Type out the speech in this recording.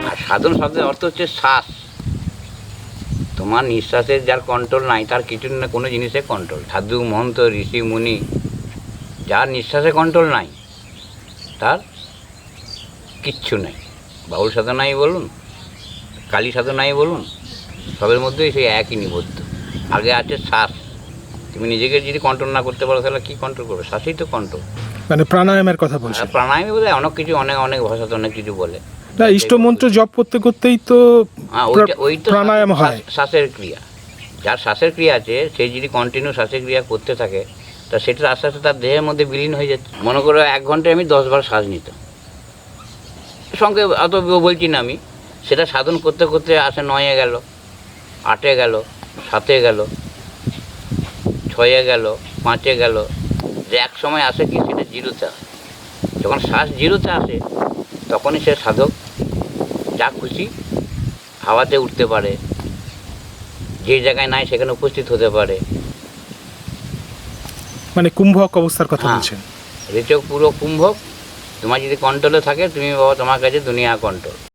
আর সাধন শব্দের অর্থ হচ্ছে শ্বাস। তোমার নিঃশ্বাসের যার কন্ট্রোল নাই তার কিছু না কোনো জিনিসে কন্ট্রোল। সাধু মহন্ত ঋষি মুনি যার নিঃশ্বাসে কন্ট্রোল নাই তার কিচ্ছু নেই। বাউল সাধনাই বলুন, কালী সাধনাই বলুন, সবের মধ্যেই সেই একই নিবদ্ধ। আগে আছে শ্বাস। তুমি নিজেকে যদি কন্ট্রোল না করতে পারো তাহলে কী কন্ট্রোল করবে? শ্বাসই তো কন্ট্রোল। মানে প্রাণায়ামের কথা বলছেন? প্রাণায়ামে বোধ হয় অনেক কিছু, অনেক অনেক ভাষাতে অনেক কিছু বলে। না, ইষ্টমন্ত্র জপ করতে করতেই তো ওইটা প্রাণায়াম হয়। শ্বাসের ক্রিয়া, যার শ্বাসের ক্রিয়া আছে সে যদি কন্টিনিউ শ্বাসের ক্রিয়া করতে থাকে তা সেটা আস্তে আস্তে তার দেহের মধ্যে বিলীন হয়ে যাচ্ছে। মনে করো 1 ঘন্টায় আমি 10 বার শ্বাস নিতাম, সঙ্গে অত বলছি না আমি, সেটা সাধন করতে করতে আসে 9-এ গেল, 8-এ গেল, 7-এ গেল, 6-এ গেল, 5-এ গেল, যে এক সময় আসে কি সেটা 0-তে আসে। যখন শ্বাস 0-তে আসে তখনই সে সাধক যা খুশি হাওয়াতে উঠতে পারে, যে জায়গায় নাই সেখানে উপস্থিত হতে পারে। মানে কুম্ভক অবস্থার কথা বলছেন? রেচক পুরো কুম্ভক। তোমার যদি কন্ট্রোলে থাকে তুমি বাবা, তোমার কাছে দুনিয়া কন্ট্রোল।